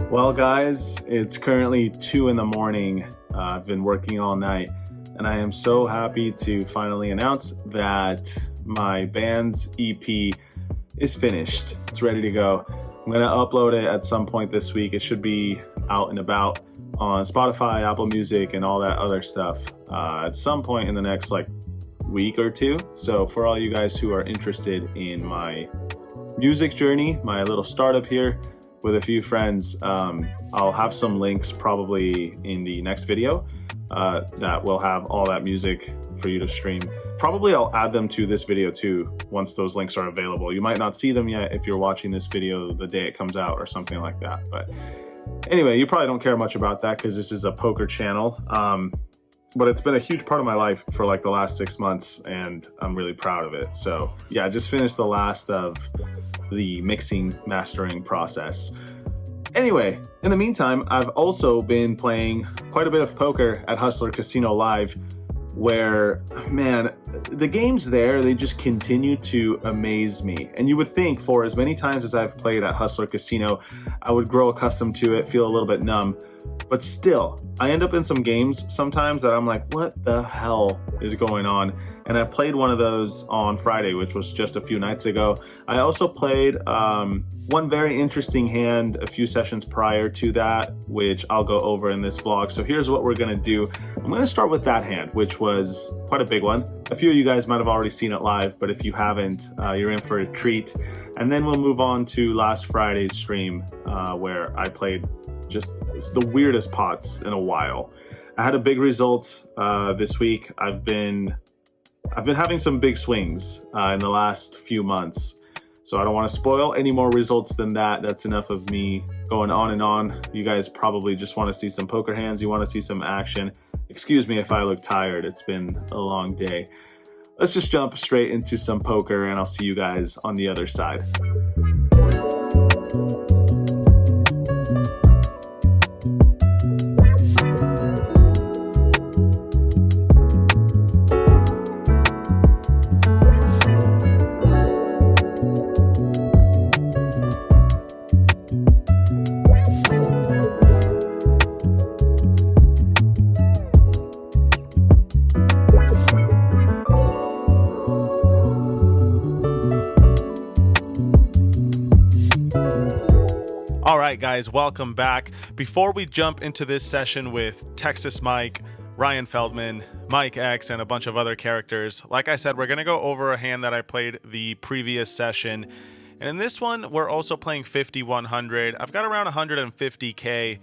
Well, guys, it's currently 2 in the morning. I've been working all night, and I am so happy to finally announce that my band's EP is finished. It's ready to go. I'm going to upload it at some point this week. It should be out and about on Spotify, Apple Music, and all that other stuff at some point in the next week or two. So for all you guys who are interested in my music journey, my little startup here with a few friends, I'll have some links probably in the next video that will have all that music for you to stream. Probably I'll add them to this video too once those links are available. You might not see them yet if you're watching this video the day it comes out or something like that. But anyway, you probably don't care much about that because this is a poker channel. But it's been a huge part of my life for the last 6 months, and I'm really proud of it. So yeah, I just finished the last of the mixing mastering process. Anyway, in the meantime, I've also been playing quite a bit of poker at Hustler Casino Live, where, man, the games there, they just continue to amaze me. And you would think for as many times as I've played at Hustler Casino, I would grow accustomed to it, feel a little bit numb. But still, I end up in some games sometimes that I'm like, what the hell is going on? And I played one of those on Friday, which was just a few nights ago. I also played one very interesting hand a few sessions prior to that, which I'll go over in this vlog. So here's what we're gonna do. I'm gonna start with that hand, which was quite a big one. A few of you guys might have already seen it live, but if you haven't, you're in for a treat. And then we'll move on to last Friday's stream where I played just the weirdest pots in a while. I had a big result this week. I've been having some big swings in the last few months, so I don't want to spoil any more results than that. That's enough of me going on and on. You guys probably just want to see some poker hands. You want to see some action. Excuse me if I look tired. It's been a long day. Let's just jump straight into some poker, and I'll see you guys on the other side. All right, guys, welcome back. Before we jump into this session with Texas Mike, Ryan Feldman, Mike X, and a bunch of other characters, like I said, we're going to go over a hand that I played the previous session. And in this one, we're also playing 5100. I've got around 150K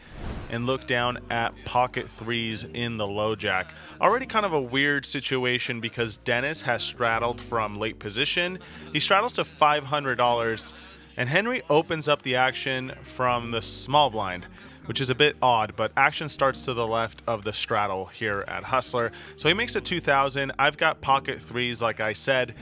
and look down at pocket threes in the low jack. Already kind of a weird situation because Dennis has straddled from late position. He straddles to $500. And Henry opens up the action from the small blind, which is a bit odd, but action starts to the left of the straddle here at Hustler. So he makes it 2,000. I've got pocket threes, like I said.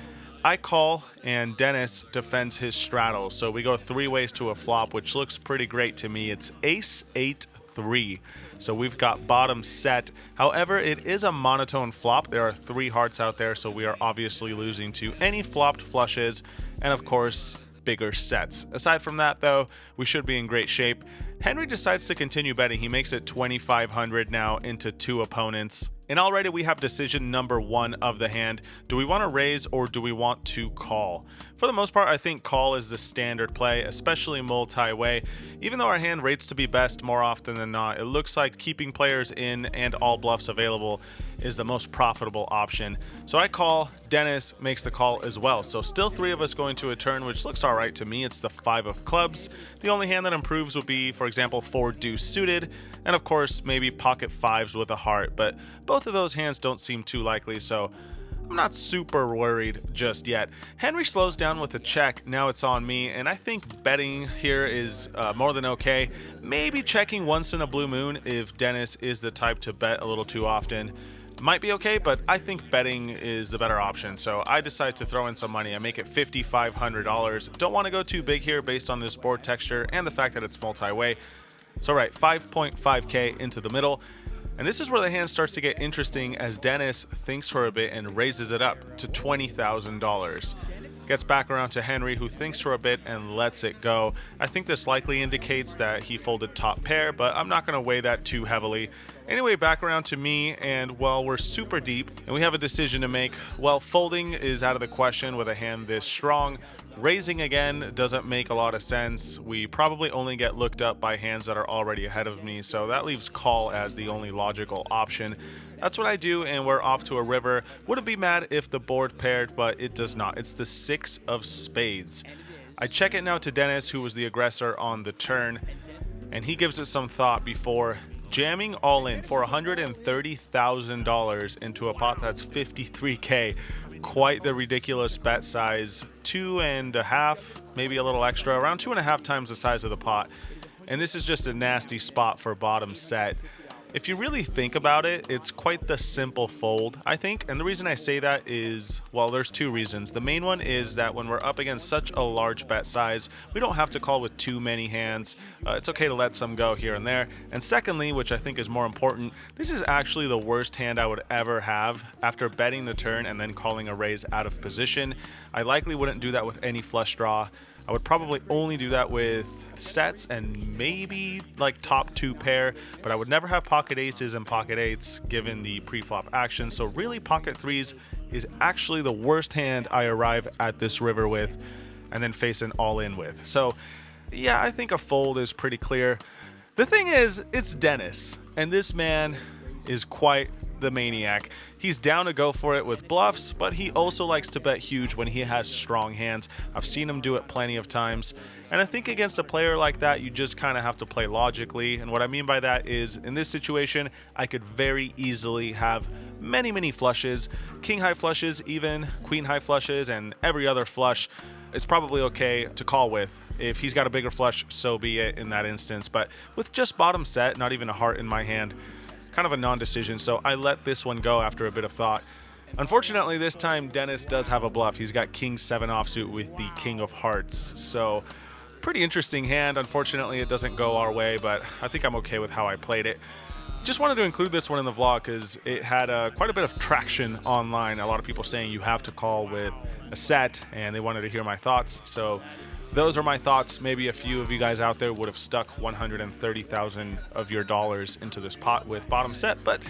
I call, and Dennis defends his straddle. So we go 3 ways to a flop, which looks pretty great to me. It's ace, 8, 3. So we've got bottom set. However, it is a monotone flop. There are 3 hearts out there, so we are obviously losing to any flopped flushes, and of course, bigger sets. Aside from that, though, we should be in great shape. Henry decides to continue betting. He makes it 2,500 now into 2 opponents. And already we have decision number 1 of the hand. Do we want to raise or do we want to call? For the most part, I think call is the standard play, especially multi-way. Even though our hand rates to be best more often than not, it looks like keeping players in and all bluffs available is the most profitable option. So I call, Dennis makes the call as well. So still 3 of us going to a turn, which looks all right to me. It's the 5 of clubs. The only hand that improves would be, for example, 4 deuce suited, and of course, maybe pocket 5s with a heart, but both of those hands don't seem too likely, so I'm not super worried just yet. Henry slows down with a check. Now it's on me, and I think betting here is more than okay. Maybe checking once in a blue moon if Dennis is the type to bet a little too often. Might be okay, but I think betting is the better option, so I decide to throw in some money. I make it $5,500. Don't want to go too big here based on this board texture and the fact that it's multi-way. So right, 5.5K into the middle. And this is where the hand starts to get interesting as Dennis thinks for a bit and raises it up to $20,000. Gets back around to Henry, who thinks for a bit and lets it go. I think this likely indicates that he folded top pair, but I'm not going to weigh that too heavily. Anyway, back around to me, and well, we're super deep, and we have a decision to make. Well, folding is out of the question with a hand this strong. Raising again doesn't make a lot of sense. We probably only get looked up by hands that are already ahead of me, so that leaves call as the only logical option. That's what I do, and we're off to a river. Wouldn't be mad if the board paired, but it does not. It's the 6 of spades. I check it now to Dennis, who was the aggressor on the turn, and he gives it some thought before jamming all in for $130,000 into a pot that's $53K. Quite the ridiculous bet size. 2.5, maybe a little extra, around 2.5 times the size of the pot. And this is just a nasty spot for bottom set. If you really think about it, it's quite the simple fold, I think. And the reason I say that is, well, there's 2 reasons. The main one is that when we're up against such a large bet size, we don't have to call with too many hands. It's okay to let some go here and there. And secondly, which I think is more important, this is actually the worst hand I would ever have after betting the turn and then calling a raise out of position. I likely wouldn't do that with any flush draw. I would probably only do that with sets and maybe like top 2 pair, but I would never have pocket aces and pocket 8s given the pre-flop action. So really pocket 3s is actually the worst hand I arrive at this river with and then face an all in with. So yeah, I think a fold is pretty clear. The thing is, it's Dennis, and this man is quite the maniac. He's down to go for it with bluffs, but he also likes to bet huge when he has strong hands. I've seen him do it plenty of times, and I think against a player like that, you just kind of have to play logically. And what I mean by that is, in this situation, I could very easily have many flushes, king high flushes, even queen high flushes, and every other flush is probably okay to call with. If he's got a bigger flush, so be it in that instance. But with just bottom set, not even a heart in my hand, kind of a non-decision, so I let this one go after a bit of thought. Unfortunately, this time Dennis does have a bluff. He's got king 7 offsuit with the king of hearts, so pretty interesting hand. Unfortunately, it doesn't go our way, but I think I'm okay with how I played it. Just wanted to include this one in the vlog because it had quite a bit of traction online. A lot of people saying you have to call with a set, and they wanted to hear my thoughts, so those are my thoughts. Maybe a few of you guys out there would have stuck 130,000 of your dollars into this pot with bottom set, but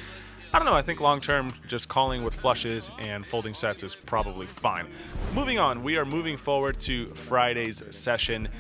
I don't know. I think long term, just calling with flushes and folding sets is probably fine. Moving on, we are moving forward to Friday's session,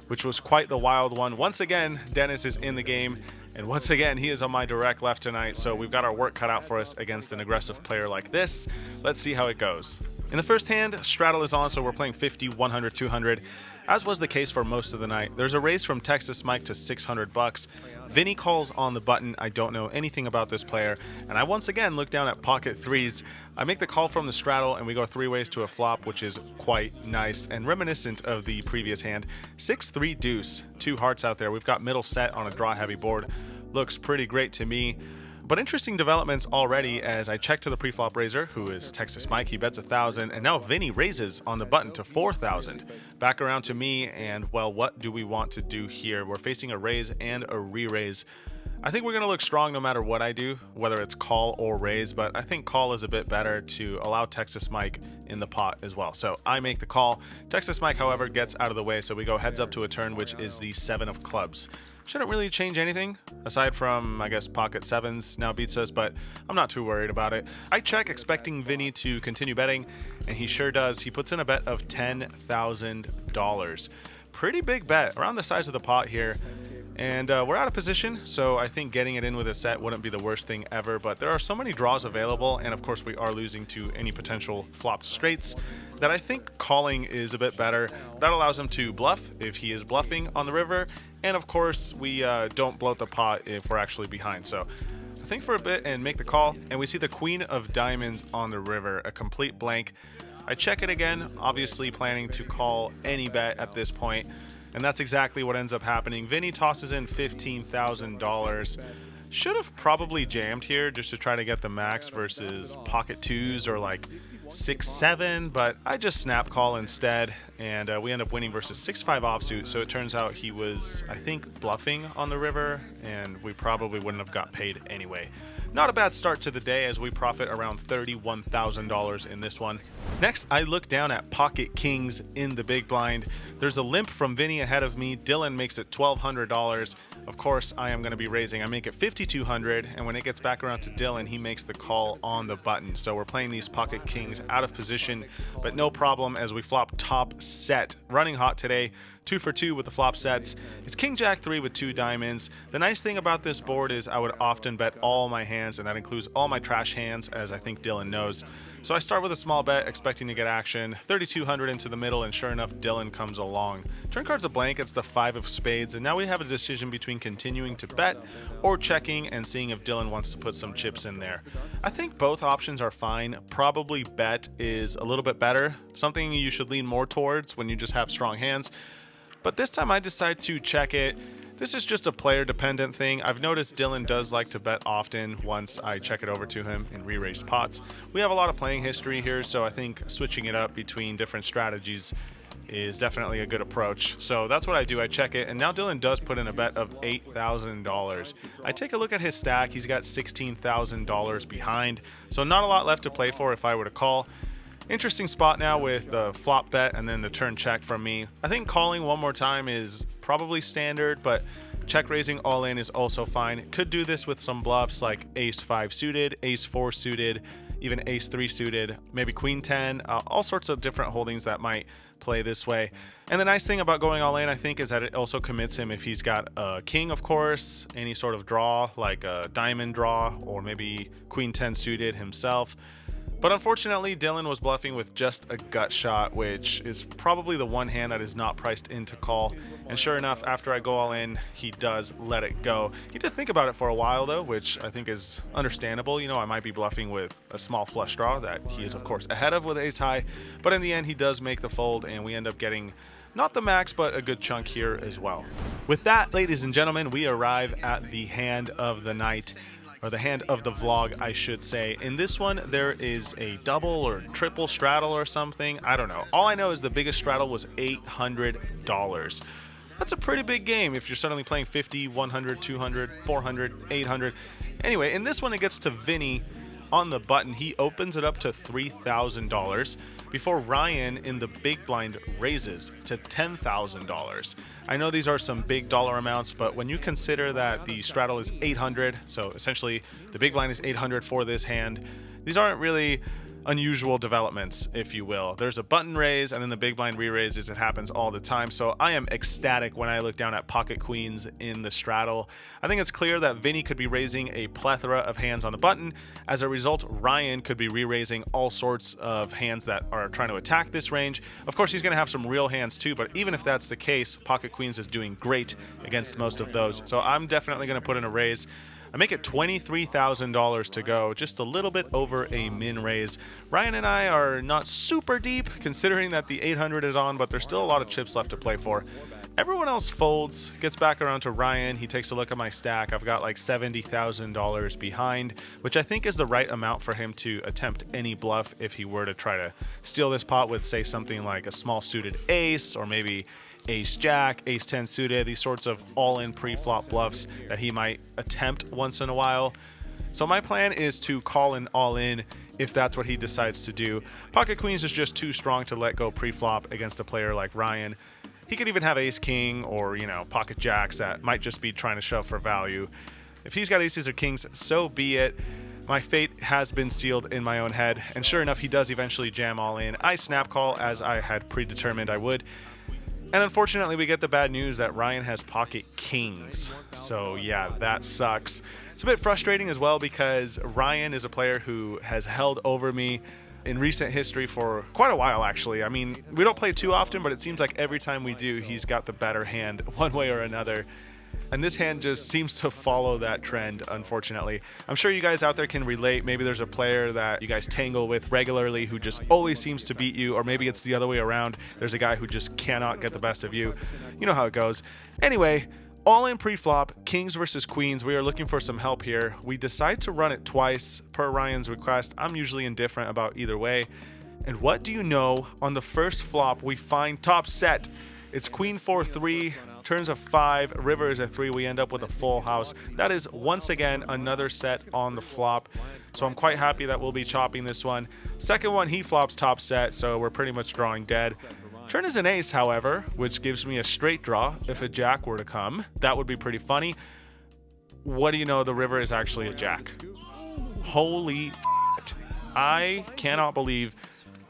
which was quite the wild one. Once again, Dennis is in the game, and once again, he is on my direct left tonight, so we've got our work cut out for us against an aggressive player like this. Let's see how it goes. In the first hand, straddle is on, so we're playing 50, 100, 200. As was the case for most of the night, there's a raise from Texas Mike to $600. Vinny calls on the button. I don't know anything about this player, and I once again look down at pocket 3s. I make the call from the straddle, and we go 3 ways to a flop, which is quite nice and reminiscent of the previous hand. 6-3 deuce, 2 hearts out there. We've got middle set on a draw-heavy board. Looks pretty great to me. But interesting developments already as I check to the preflop raiser, who is Texas Mike. He bets 1,000, and now Vinny raises on the button to 4,000. Back around to me, and well, what do we want to do here? We're facing a raise and a re-raise. I think we're going to look strong no matter what I do, whether it's call or raise, but I think call is a bit better to allow Texas Mike in the pot as well. So I make the call. Texas Mike, however, gets out of the way, so we go heads up to a turn, which is the 7 of clubs. Shouldn't really change anything, aside from, I guess, pocket 7s now beats us, but I'm not too worried about it. I check, expecting Vinny to continue betting, and he sure does. He puts in a bet of $10,000. Pretty big bet, around the size of the pot here. And we're out of position, so I think getting it in with a set wouldn't be the worst thing ever, but there are so many draws available, and of course we are losing to any potential flopped straights, that I think calling is a bit better. That allows him to bluff if he is bluffing on the river, and of course we don't bloat the pot if we're actually behind. So I think for a bit and make the call, and we see the queen of diamonds on the river, a complete blank. I check it again, obviously planning to call any bet at this point. And that's exactly what ends up happening. Vinny tosses in $15,000. Should have probably jammed here just to try to get the max versus pocket twos or like 6-7, but I just snap call instead, and we end up winning versus 6-5 offsuit. So it turns out he was, I think, bluffing on the river, and we probably wouldn't have got paid anyway. Not a bad start to the day as we profit around $31,000 in this one. Next, I look down at pocket kings in the big blind. There's a limp from Vinny ahead of me. Dylan makes it $1,200. Of course, I am going to be raising. I make it $5,200, and when it gets back around to Dylan, he makes the call on the button. So we're playing these pocket kings out of position, but no problem as we flop top set. Running hot today, 2 for 2 with the flop sets. It's king jack 3 with 2 diamonds. The nice thing about this board is I would often bet all my hands, and that includes all my trash hands, as I think Dylan knows. So I start with a small bet, expecting to get action. 3,200 into the middle, and sure enough, Dylan comes along. Turn card's a blank, it's the 5 of spades, and now we have a decision between continuing to bet or checking and seeing if Dylan wants to put some chips in there. I think both options are fine. Probably bet is a little bit better, something you should lean more towards when you just have strong hands. But this time I decide to check it. This is just a player dependent thing. I've noticed Dylan does like to bet often once I check it over to him in re-raised pots. We have a lot of playing history here, so I think switching it up between different strategies is definitely a good approach. So that's what I do. I check it, and now Dylan does put in a bet of $8,000. I take a look at his stack. He's got $16,000 behind, so not a lot left to play for if I were to call. Interesting spot now with the flop bet and then the turn check from me. I think calling one more time is probably standard, but check raising all in is also fine. Could do this with some bluffs like ace 5 suited, ace 4 suited, even ace 3 suited, maybe queen 10, all sorts of different holdings that might play this way. And the nice thing about going all in, I think, is that it also commits him if he's got a king, of course, any sort of draw like a diamond draw, or maybe queen 10 suited himself. But unfortunately, Dylan was bluffing with just a gut shot, which is probably the one hand that is not priced into call. And sure enough, after I go all in, he does let it go. He did think about it for a while though, which I think is understandable. You know, I might be bluffing with a small flush draw that he is of course ahead of with ace high, but in the end he does make the fold, and we end up getting not the max, but a good chunk here as well. With that, ladies and gentlemen, we arrive at the hand of the night. Or the hand of the vlog, I should say. In this one, there is a double or triple straddle or something. I don't know. All I know is the biggest straddle was $800. That's a pretty big game if you're suddenly playing 50, 100, 200, 400, 800. Anyway, in this one, it gets to Vinny on the button. He opens it up to $3,000 before Ryan in the big blind raises to $10,000. I know these are some big dollar amounts, but when you consider that the straddle is 800, so essentially the big blind is 800 for this hand, these aren't really unusual developments, if you will. There's a button raise and then the big blind re-raises. It happens all the time. So I am ecstatic when I look down at pocket queens in the straddle. I think it's clear that Vinny could be raising a plethora of hands on the button. As a result, Ryan could be re-raising all sorts of hands that are trying to attack this range. Of course, he's going to have some real hands too, but even if that's the case, pocket queens is doing great against most of those. So I'm definitely going to put in a raise. I make it $23,000 to go, just a little bit over a min raise. Ryan and I are not super deep, considering that the 800 is on, but there's still a lot of chips left to play for. Everyone else folds, gets back around to Ryan. He takes a look at my stack. I've got like $70,000 behind, which I think is the right amount for him to attempt any bluff if he were to try to steal this pot with, say, something like a small suited ace, or maybe ace jack, ace 10 suited, these sorts of all-in pre-flop bluffs that he might attempt once in a while. So my plan is to call an all-in if that's what he decides to do. Pocket queens is just too strong to let go pre-flop against a player like Ryan. He could even have ace king or, you know, pocket jacks that might just be trying to shove for value. If he's got aces or kings, so be it. My fate has been sealed in my own head, and sure enough, he does eventually jam all in. I snap call as I had predetermined I would. And unfortunately, we get the bad news that Ryan has pocket kings. So yeah, that sucks. It's a bit frustrating as well because Ryan is a player who has held over me in recent history for quite a while, actually. I mean, we don't play too often, but it seems like every time we do, he's got the better hand one way or another. And this hand just seems to follow that trend, unfortunately. I'm sure you guys out there can relate. Maybe there's a player that you guys tangle with regularly who just always seems to beat you, or maybe it's the other way around. There's a guy who just cannot get the best of you. You know how it goes. Anyway, All in pre-flop, kings versus queens. We are looking for some help here. We decide to run it twice per Ryan's request. I'm usually indifferent about either way. And what do you know? On the first flop, we find top set. It's queen 4-3, turns a 5, river is a 3. We end up with a full house. That is once again another set on the flop. So I'm quite happy that we'll be chopping this one. Second one, he flops top set, so we're pretty much drawing dead. Turn is an ace, however, which gives me a straight draw. If a jack were to come, that would be pretty funny. What do you know? The river is actually a jack. Holy shit. I cannot believe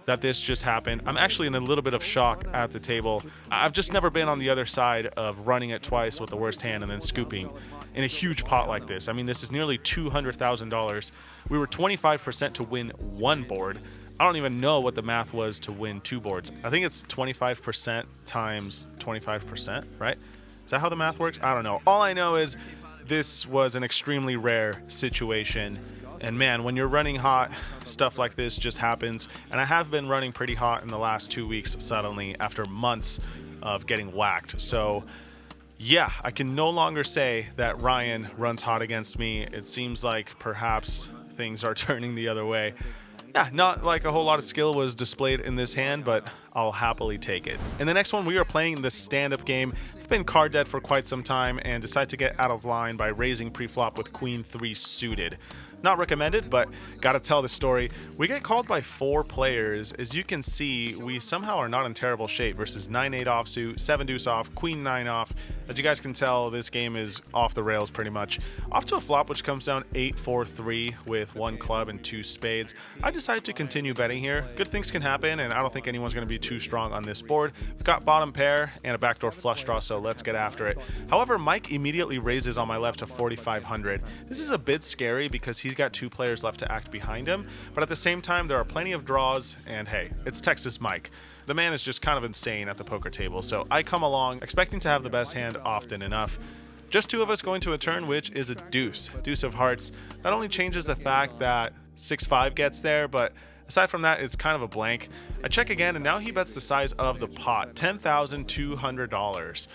that this just happened. I'm actually in a little bit of shock at the table. I've just never been on the other side of running it twice with the worst hand and then scooping in a huge pot like this. I mean, this is nearly $200,000. We were 25% to win one board. I don't even know what the math was to win 2 boards. I think it's 25% times 25%, right? Is that how the math works? I don't know. All I know is this was an extremely rare situation. And man, when you're running hot, stuff like this just happens. And I have been running pretty hot in the last 2 weeks suddenly after months of getting whacked. So yeah, I can no longer say that Ryan runs hot against me. It seems like perhaps things are turning the other way. Yeah, not like a whole lot of skill was displayed in this hand, but I'll happily take it. In the next one, we are playing the stand-up game. I've been card dead for quite some time and decide to get out of line by raising pre-flop with queen 3 suited. Not recommended, but gotta tell the story. We get called by 4 players. As you can see, we somehow are not in terrible shape versus 9-8 offsuit, 7 deuce off, queen 9 off. As you guys can tell, this game is off the rails pretty much. Off to a flop which comes down 8-4-3 with 1 club and 2 spades. I decided to continue betting here. Good things can happen, and I don't think anyone's gonna be too strong on this board. We've got bottom pair and a backdoor flush draw, so let's get after it. However, Mike immediately raises on my left to 4,500. This is a bit scary because he's got 2 players left to act behind him, but at the same time there are plenty of draws, and hey, it's Texas Mike. The man is just kind of insane at the poker table, so I come along expecting to have the best hand often enough. Just 2 of us going to a turn, which is a deuce of hearts. Not only changes the fact that 6-5 gets there, but aside from that, it's kind of a blank. I check again, and now he bets the size of the pot, $10,200.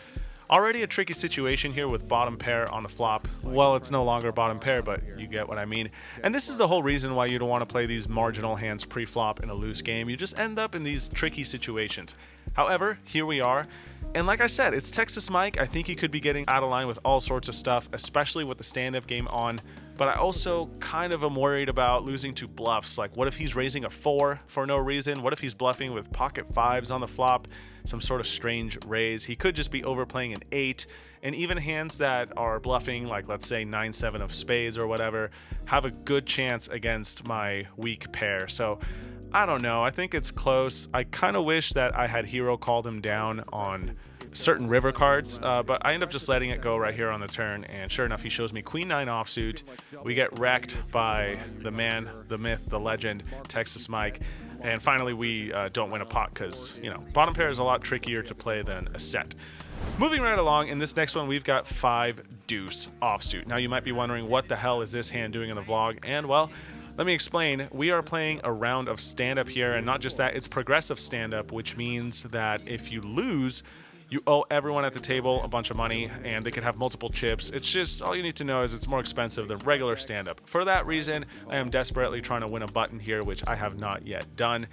Already a tricky situation here with bottom pair on the flop. Well, it's no longer bottom pair, but you get what I mean. And this is the whole reason why you don't want to play these marginal hands pre-flop in a loose game. You just end up in these tricky situations. However, here we are. And like I said, it's Texas Mike. I think he could be getting out of line with all sorts of stuff, especially with the stand-up game on. But I also kind of am worried about losing to bluffs. Like, what if he's raising a 4 for no reason? What if he's bluffing with pocket 5s on the flop? Some sort of strange raise. He could just be overplaying an 8. And even hands that are bluffing, like let's say 9-7 of spades or whatever, have a good chance against my weak pair. So I don't know. I think it's close. I kind of wish that I had hero called him down on certain river cards, but I end up just letting it go right here on the turn, and sure enough, he shows me queen 9 offsuit. We get wrecked by the man, the myth, the legend, Texas Mike, and finally we don't win a pot because, you know, bottom pair is a lot trickier to play than a set. Moving right along, in this next one, we've got 5 deuce offsuit. Now you might be wondering, what the hell is this hand doing in the vlog? And well, let me explain. We are playing a round of stand-up here, and not just that, it's progressive stand-up, which means that if you lose, you owe everyone at the table a bunch of money, and they can have multiple chips. It's just, all you need to know is it's more expensive than regular stand-up. For that reason, I am desperately trying to win a button here, which I have not yet done.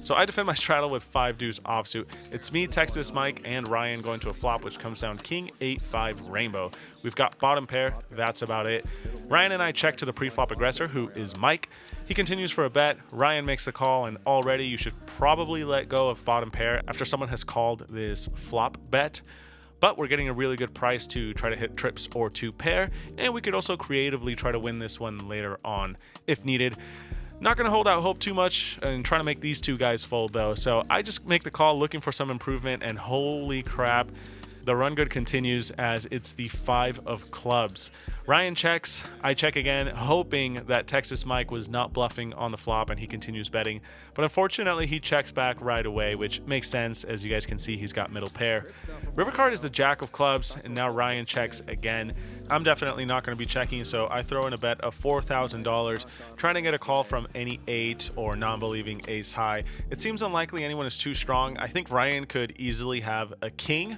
So I defend my straddle with 5 deuce offsuit. It's me, Texas Mike, and Ryan going to a flop, which comes down king 8-5 rainbow. We've got bottom pair. That's about it. Ryan and I check to the pre-flop aggressor, who is Mike. He continues for a bet. Ryan makes the call, and already you should probably let go of bottom pair after someone has called this flop bet. But we're getting a really good price to try to hit trips or 2 pair, and we could also creatively try to win this one later on if needed. Not going to hold out hope too much and trying to make these 2 guys fold though. So I just make the call looking for some improvement, and holy crap, the run good continues as it's the 5 of clubs. Ryan checks, I check again, hoping that Texas Mike was not bluffing on the flop and he continues betting. But unfortunately, he checks back right away, which makes sense. As you guys can see, he's got middle pair. River card is the jack of clubs, and now Ryan checks again. I'm definitely not going to be checking, so I throw in a bet of $4,000, trying to get a call from any 8 or non-believing ace high. It seems unlikely anyone is too strong. I think Ryan could easily have a king,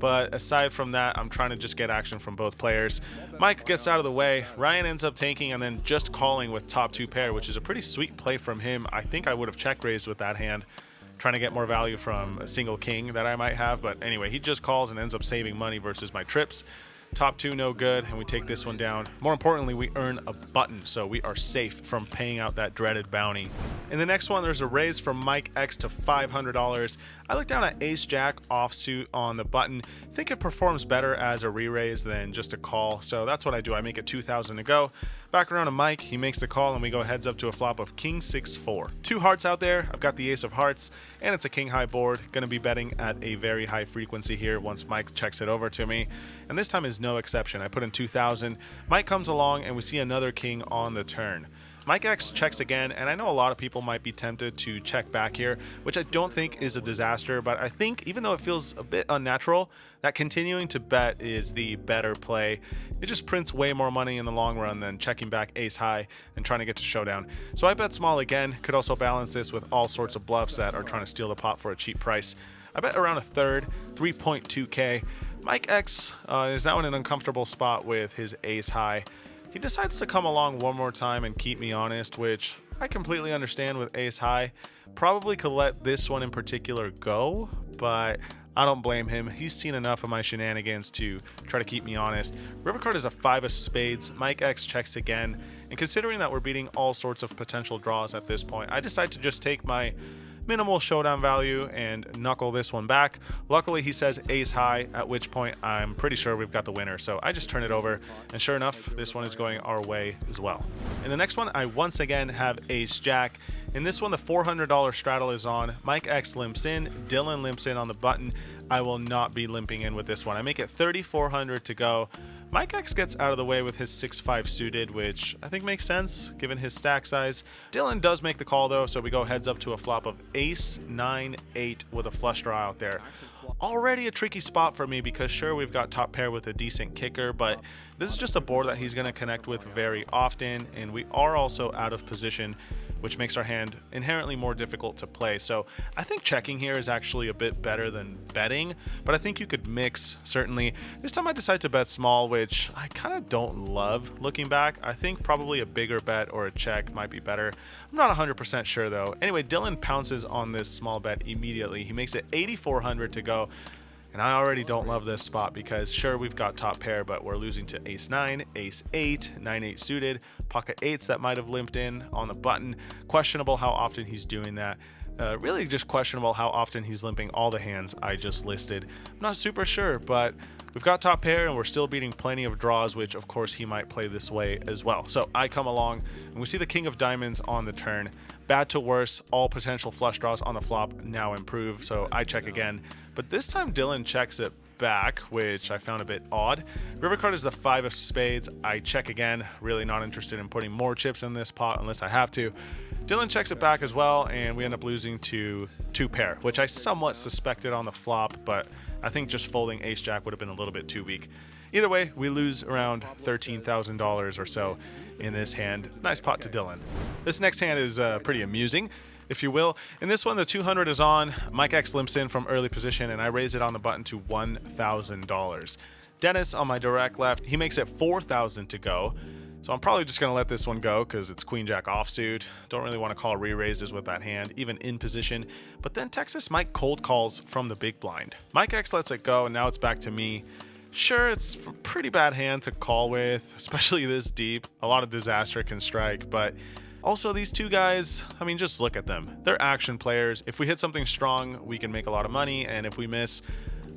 But aside from that, I'm trying to just get action from both players. Mike gets out of the way. Ryan ends up tanking and then just calling with top 2 pair, which is a pretty sweet play from him. I think I would have check raised with that hand, trying to get more value from a single king that I might have. But anyway, he just calls and ends up saving money versus my trips. Top 2 no good, and we take this one down. More importantly, we earn a button, so we are safe from paying out that dreaded bounty. In the next one, there's a raise from Mike X to $500. I look down at Ace Jack offsuit on the button. Think it performs better as a re-raise than just a call, so that's what I do. I make it 2,000 to go. Back around to Mike, he makes the call, and we go heads up to a flop of King 6-4. 2 hearts out there. I've got the Ace of Hearts, and it's a King high board. Gonna be betting at a very high frequency here once Mike checks it over to me, and this time is no exception. I put in 2,000. Mike comes along, and we see another King on the turn. Mike X checks again, and I know a lot of people might be tempted to check back here, which I don't think is a disaster, but I think even though it feels a bit unnatural, that continuing to bet is the better play. It just prints way more money in the long run than checking back ace high and trying to get to showdown. So I bet small again. Could also balance this with all sorts of bluffs that are trying to steal the pot for a cheap price. I bet around a third, 3.2k. Mike X is now in an uncomfortable spot with his ace high. He decides to come along one more time and keep me honest, which I completely understand with ace high. Probably could let this one in particular go, but I don't blame him. He's seen enough of my shenanigans to try to keep me honest. River card is a 5 of spades. Mike X checks again, and considering that we're beating all sorts of potential draws at this point, I decide to just take my minimal showdown value and knuckle this one back. Luckily, he says ace high, at which point I'm pretty sure we've got the winner, so I just turn it over, and sure enough, this one is going our way as well. In the next one, I once again have ace jack. In this one, the $400 straddle is on. Mike X limps in, Dylan limps in on the button. I will not be limping in with this one. I make it 3,400 to go. Mike X gets out of the way with his 6-5 suited, which I think makes sense given his stack size. Dylan does make the call though, so we go heads up to a flop of ace 9-8 with a flush draw out there. Already a tricky spot for me because sure, we've got top pair with a decent kicker, but this is just a board that he's going to connect with very often, and we are also out of position, which makes our hand inherently more difficult to play. So I think checking here is actually a bit better than betting, but I think you could mix, certainly. This time I decide to bet small, which I kind of don't love looking back. I think probably a bigger bet or a check might be better. I'm not 100% sure though. Anyway, Dylan pounces on this small bet immediately. He makes it 8,400 to go. And I already don't love this spot because sure, we've got top pair, but we're losing to ace 9, ace 8, 9-8 suited, pocket 8s that might have limped in on the button. Questionable how often he's doing that. Really just questionable how often he's limping all the hands I just listed. I'm not super sure, but we've got top pair and we're still beating plenty of draws, which of course he might play this way as well. So I come along and we see the king of diamonds on the turn. Bad to worse, all potential flush draws on the flop now improve, so I check again. But this time Dylan checks it back, which I found a bit odd. River card is the 5 of spades. I check again, really not interested in putting more chips in this pot unless I have to. Dylan checks it back as well, and we end up losing to 2 pair, which I somewhat suspected on the flop, but I think just folding ace jack would have been a little bit too weak. Either way, we lose around $13,000 or so in this hand. Nice pot to Dylan. This next hand is pretty amusing, if you will. In this one, the 200 is on. Mike X limps in from early position, and I raise it on the button to $1,000. Dennis on my direct left, he makes it 4,000 to go. So I'm probably just going to let this one go because it's queen jack offsuit. Don't really want to call re-raises with that hand, even in position. But then Texas Mike cold calls from the big blind. Mike X lets it go, and now it's back to me. Sure, it's a pretty bad hand to call with, especially this deep. A lot of disaster can strike, but also these two guys, I mean, just look at them. They're action players. If we hit something strong, we can make a lot of money, and if we miss,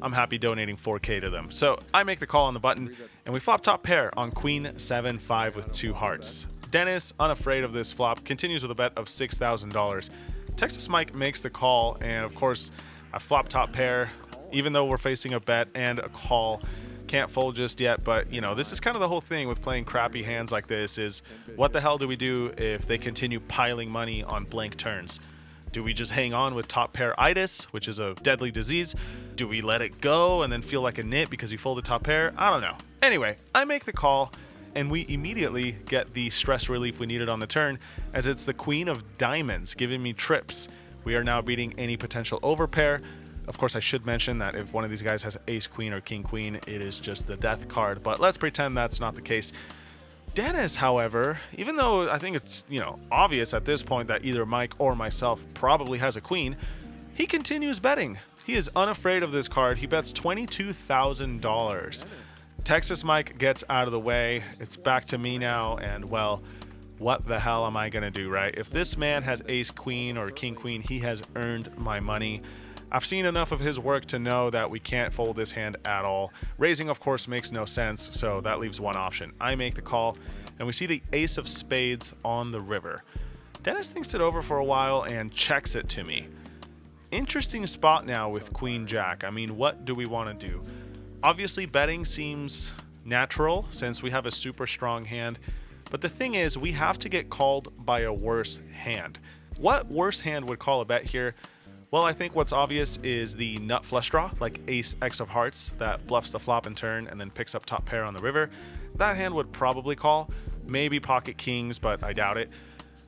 I'm happy donating 4K to them. So I make the call on the button, and we flop top pair on queen 7-5 with 2 hearts. Dennis, unafraid of this flop, continues with a bet of $6,000. Texas Mike makes the call, and of course, I flop top pair, even though we're facing a bet and a call. Can't fold just yet, but you know, this is kind of the whole thing with playing crappy hands like this is what the hell do we do if they continue piling money on blank turns? Do we just hang on with top pair itis, which is a deadly disease? Do we let it go and then feel like a nit because you folded top pair? I don't know. Anyway, I make the call, and we immediately get the stress relief we needed on the turn, as it's the queen of diamonds giving me trips. We are now beating any potential overpair. Of course, I should mention that if one of these guys has ace queen or king queen, it is just the death card, but let's pretend that's not the case. Dennis, however, even though I think it's, obvious at this point that either Mike or myself probably has a queen, he continues betting. He is unafraid of this card. He bets $22,000. Texas Mike gets out of the way. It's back to me now, and well, what the hell am I gonna do, right? If this man has ace queen or king queen, he has earned my money. I've seen enough of his work to know that we can't fold this hand at all. Raising, of course, makes no sense, so that leaves one option. I make the call, and we see the ace of spades on the river. Dennis thinks it over for a while and checks it to me. Interesting spot now with queen jack. I mean, what do we want to do? Obviously, betting seems natural since we have a super strong hand, but the thing is, we have to get called by a worse hand. What worse hand would call a bet here? Well, I think what's obvious is the nut flush draw, like ace x of hearts, that bluffs the flop and turn and then picks up top pair on the river. That hand would probably call. Maybe pocket kings, but I doubt it.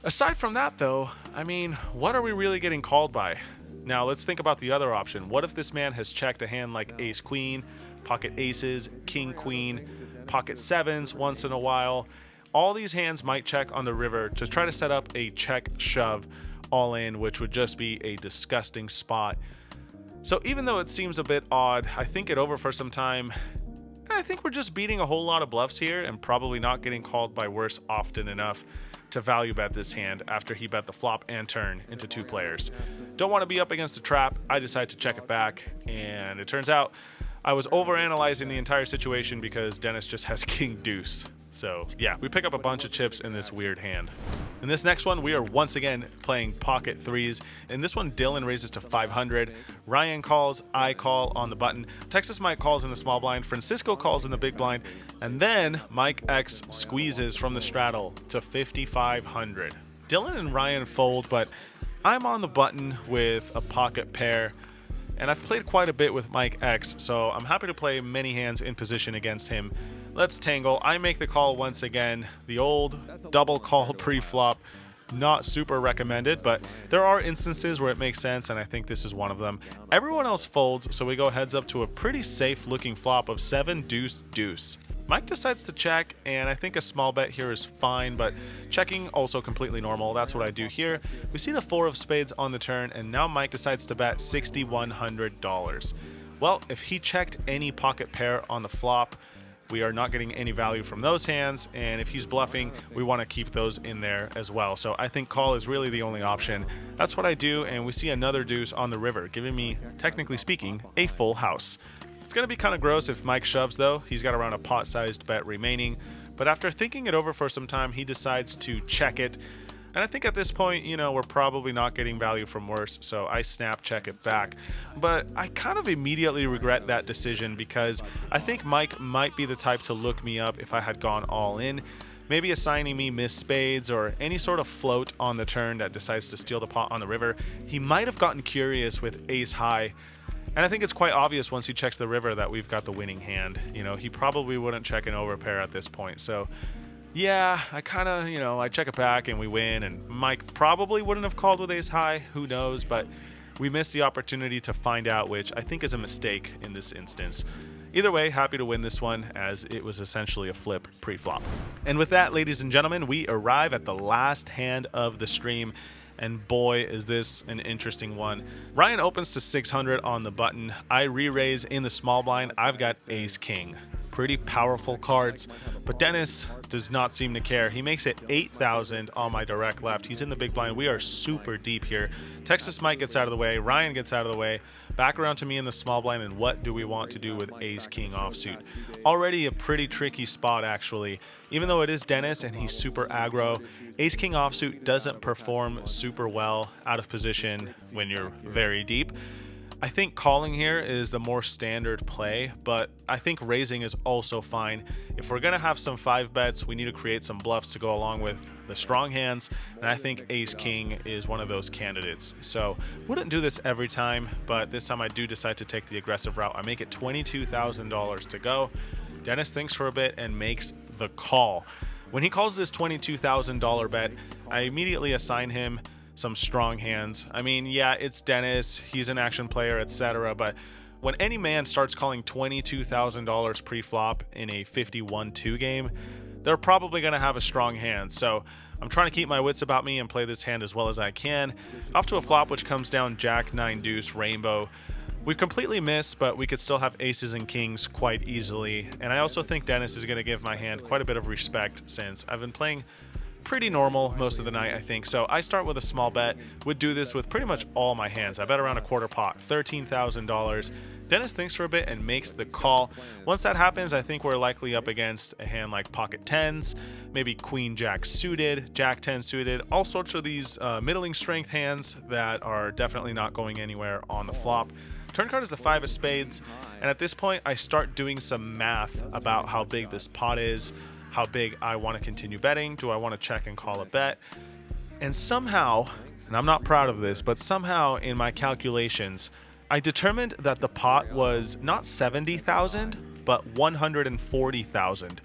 Aside from that, though, I mean, what are we really getting called by? Now, let's think about the other option. What if this man has checked a hand like ace queen, pocket aces, king queen, pocket sevens once in a while? All these hands might check on the river to try to set up a check shove all in, which would just be a disgusting spot. So even though it seems a bit odd, I think it over for some time. I think we're just beating a whole lot of bluffs here and probably not getting called by worse often enough to value bet this hand after he bet the flop and turn into two players. Don't want to be up against a trap. I decide to check it back, and it turns out I was overanalyzing the entire situation because Dennis just has king deuce. So yeah, we pick up a bunch of chips in this weird hand. In this next one, we are once again playing pocket threes. In this one, Dylan raises to 500. Ryan calls, I call on the button. Texas Mike calls in the small blind. Francisco calls in the big blind. And then Mike X squeezes from the straddle to 5,500. Dylan and Ryan fold, but I'm on the button with a pocket pair. And I've played quite a bit with Mike X, so I'm happy to play many hands in position against him. Let's tangle. I make the call once again. The old double call pre-flop, not super recommended, but there are instances where it makes sense, and I think this is one of them. Everyone else folds, so we go heads up to a pretty safe looking flop of 7 deuce deuce. Mike decides to check, and I think a small bet here is fine, but checking also completely normal. That's what I do here. We see the 4 of spades on the turn, and now Mike decides to bet $6,100. Well, if he checked any pocket pair on the flop, we are not getting any value from those hands, and if he's bluffing, we want to keep those in there as well. So I think call is really the only option. That's what I do, and we see another deuce on the river, giving me, technically speaking, a full house. It's going to be kind of gross if Mike shoves, though. He's got around a pot-sized bet remaining, but after thinking it over for some time, he decides to check it. And I think at this point, we're probably not getting value from worse, so I snap check it back. But I kind of immediately regret that decision because I think Mike might be the type to look me up if I had gone all in. Maybe assigning me miss spades or any sort of float on the turn that decides to steal the pot on the river. He might have gotten curious with ace high. And I think it's quite obvious once he checks the river that we've got the winning hand. He probably wouldn't check an overpair at this point, so yeah, I kind of, I check it back and we win, and Mike probably wouldn't have called with ace high, who knows, but we missed the opportunity to find out, which I think is a mistake in this instance. Either way, happy to win this one as it was essentially a flip pre-flop. And with that, ladies and gentlemen, we arrive at the last hand of the stream, and boy, is this an interesting one. Ryan opens to 600 on the button. I re-raise in the small blind. I've got ace king. Pretty powerful cards, but Dennis does not seem to care. He makes it 8,000 on my direct left. He's in the big blind. We are super deep here. Texas Mike gets out of the way. Ryan gets out of the way. Back around to me in the small blind, and what do we want to do with ace king offsuit? Already a pretty tricky spot, actually. Even though it is Dennis and he's super aggro, ace king offsuit doesn't perform super well out of position when you're very deep. I think calling here is the more standard play, but I think raising is also fine. If we're going to have some 5 bets, we need to create some bluffs to go along with the strong hands, and I think ace-king is one of those candidates. So wouldn't do this every time, but this time I do decide to take the aggressive route. I make it $22,000 to go. Dennis thinks for a bit and makes the call. When he calls this $22,000 bet, I immediately assign him some strong hands. I mean, yeah, it's Dennis, he's an action player, etc. But when any man starts calling $22,000 pre-flop in a 51-2 game, they're probably going to have a strong hand. So I'm trying to keep my wits about me and play this hand as well as I can. Off to a flop which comes down Jack, 9 deuce, rainbow. We completely missed, but we could still have aces and kings quite easily. And I also think Dennis is going to give my hand quite a bit of respect since I've been playing pretty normal most of the night, I think. So I start with a small bet. Would do this with pretty much all my hands. I bet around a quarter pot, $13,000. Dennis thinks for a bit and makes the call. Once that happens, I think we're likely up against a hand like pocket tens, maybe queen jack suited, jack 10 suited, all sorts of these middling strength hands that are definitely not going anywhere on the flop. Turn card is the 5 of spades, and at this point I start doing some math about how big this pot is, how big I want to continue betting, do I want to check and call a bet, and somehow, and I'm not proud of this, but somehow in my calculations, I determined that the pot was not 70,000, but 140,000.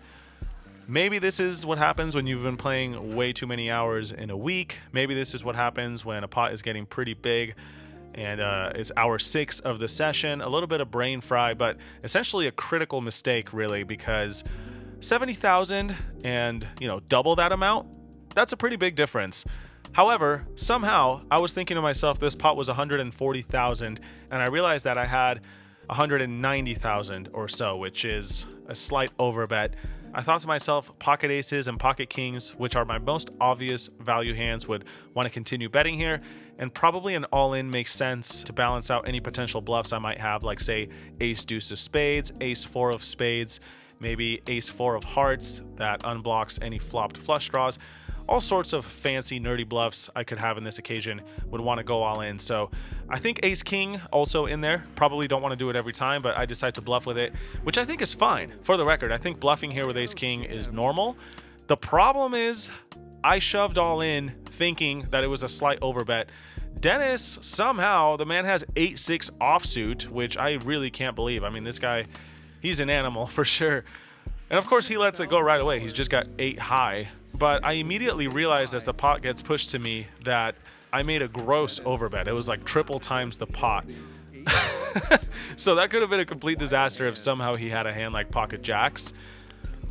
Maybe this is what happens when you've been playing way too many hours in a week. Maybe this is what happens when a pot is getting pretty big and it's hour 6 of the session. A little bit of brain fry, but essentially a critical mistake, really, because 70,000 and, double that amount, that's a pretty big difference. However, somehow I was thinking to myself this pot was 140,000, and I realized that I had 190,000 or so, which is a slight overbet. I thought to myself, pocket aces and pocket kings, which are my most obvious value hands, would want to continue betting here, and probably an all-in makes sense to balance out any potential bluffs I might have, like say ace deuce of spades, ace 4 of spades, maybe ace 4 of hearts that unblocks any flopped flush draws. All sorts of fancy nerdy bluffs I could have in this occasion would want to go all in. So I think ace king also in there. Probably don't want to do it every time, but I decide to bluff with it, which I think is fine. For the record, I think bluffing here with ace king is normal. The problem is I shoved all in thinking that it was a slight overbet. Dennis, somehow, the man has 8-6 offsuit, which I really can't believe. I mean, this guy, he's an animal for sure. And of course he lets it go right away. He's just got 8 high. But I immediately realized as the pot gets pushed to me that I made a gross overbet. It was like triple times the pot. So that could have been a complete disaster if somehow he had a hand like pocket jacks.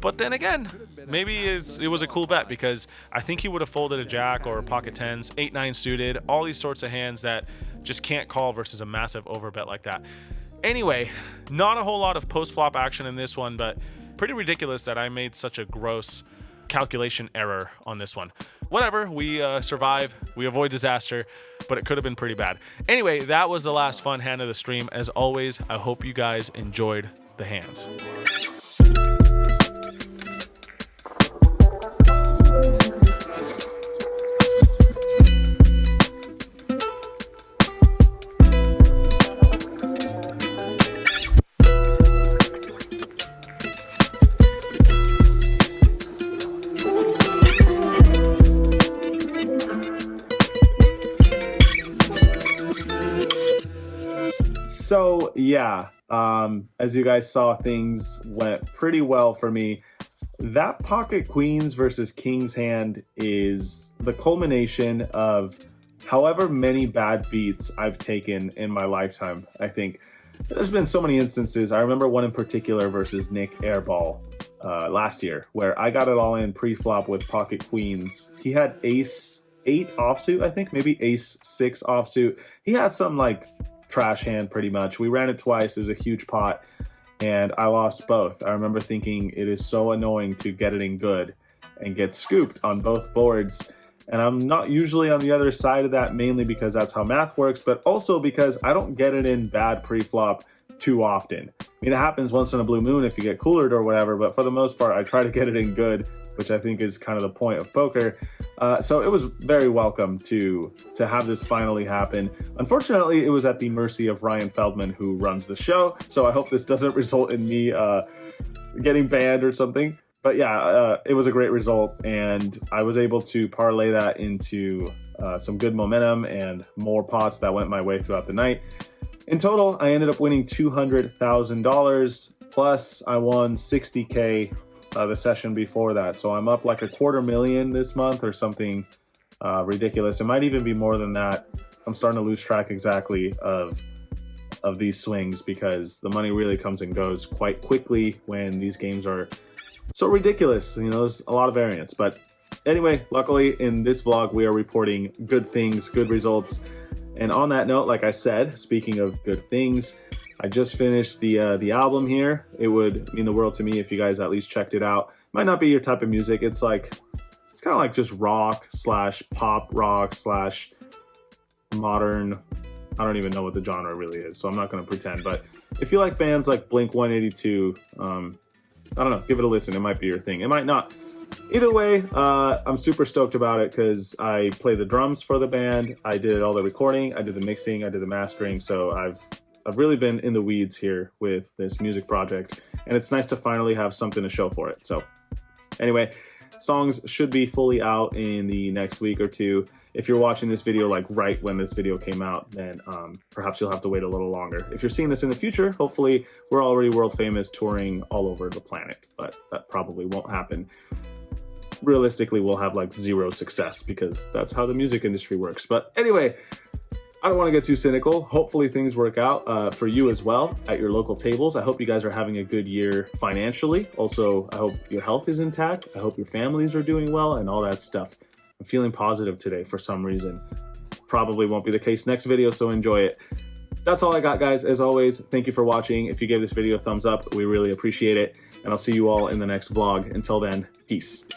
But then again, maybe it was a cool bet because I think he would have folded a jack or pocket tens, 8-9 suited, all these sorts of hands that just can't call versus a massive overbet like that. Anyway, not a whole lot of post-flop action in this one, but pretty ridiculous that I made such a gross calculation error on this one. Whatever, we survive, we avoid disaster, but it could have been pretty bad. Anyway, that was the last fun hand of the stream. As always, I hope you guys enjoyed the hands. So yeah, as you guys saw, things went pretty well for me. That pocket queens versus kings hand is the culmination of however many bad beats I've taken in my lifetime. I think there's been so many instances. I remember one in particular versus Nick Airball last year, where I got it all in pre-flop with pocket queens. He had ace 8 offsuit, I think, maybe ace 6 offsuit. He had some like trash hand pretty much. We ran it twice. It was a huge pot and I lost both. I remember thinking it is so annoying to get it in good and get scooped on both boards. And I'm not usually on the other side of that, mainly because that's how math works, but also because I don't get it in bad pre-flop too often. I mean, it happens once in a blue moon if you get coolered or whatever, but for the most part, I try to get it in good, which I think is kind of the point of poker. So it was very welcome to have this finally happen. Unfortunately, it was at the mercy of Ryan Feldman, who runs the show. So I hope this doesn't result in me getting banned or something. But yeah, it was a great result, and I was able to parlay that into some good momentum and more pots that went my way throughout the night. In total, I ended up winning $200,000, plus I won $60K the session before that. So I'm up like $250,000 this month or something ridiculous. It might even be more than that. I'm starting to lose track exactly of these swings because the money really comes and goes quite quickly when these games are so ridiculous. You know, there's a lot of variance. But anyway, luckily in this vlog, we are reporting good things, good results. And on that note, like I said, speaking of good things, I just finished the album here. It would mean the world to me if you guys at least checked it out. Might not be your type of music. It's kind of like just rock / pop rock / modern. I don't even know what the genre really is, so I'm not going to pretend. But if you like bands like Blink 182, I don't know, give it a listen. It might be your thing. It might not. Either way, I'm super stoked about it because I play the drums for the band. I did all the recording, I did the mixing, I did the mastering. So I've really been in the weeds here with this music project, and it's nice to finally have something to show for it. So anyway, songs should be fully out in the next week or two. If you're watching this video like right when this video came out, then perhaps you'll have to wait a little longer. If you're seeing this in the future, hopefully we're already world famous touring all over the planet, but that probably won't happen. Realistically, we'll have like zero success because that's how the music industry works. But anyway, I don't want to get too cynical. Hopefully things work out for you as well at your local tables. I hope you guys are having a good year financially. Also, I hope your health is intact. I hope your families are doing well and all that stuff. I'm feeling positive today for some reason. Probably won't be the case next video, so enjoy it. That's all I got, guys. As always, thank you for watching. If you gave this video a thumbs up, we really appreciate it. And I'll see you all in the next vlog. Until then, peace.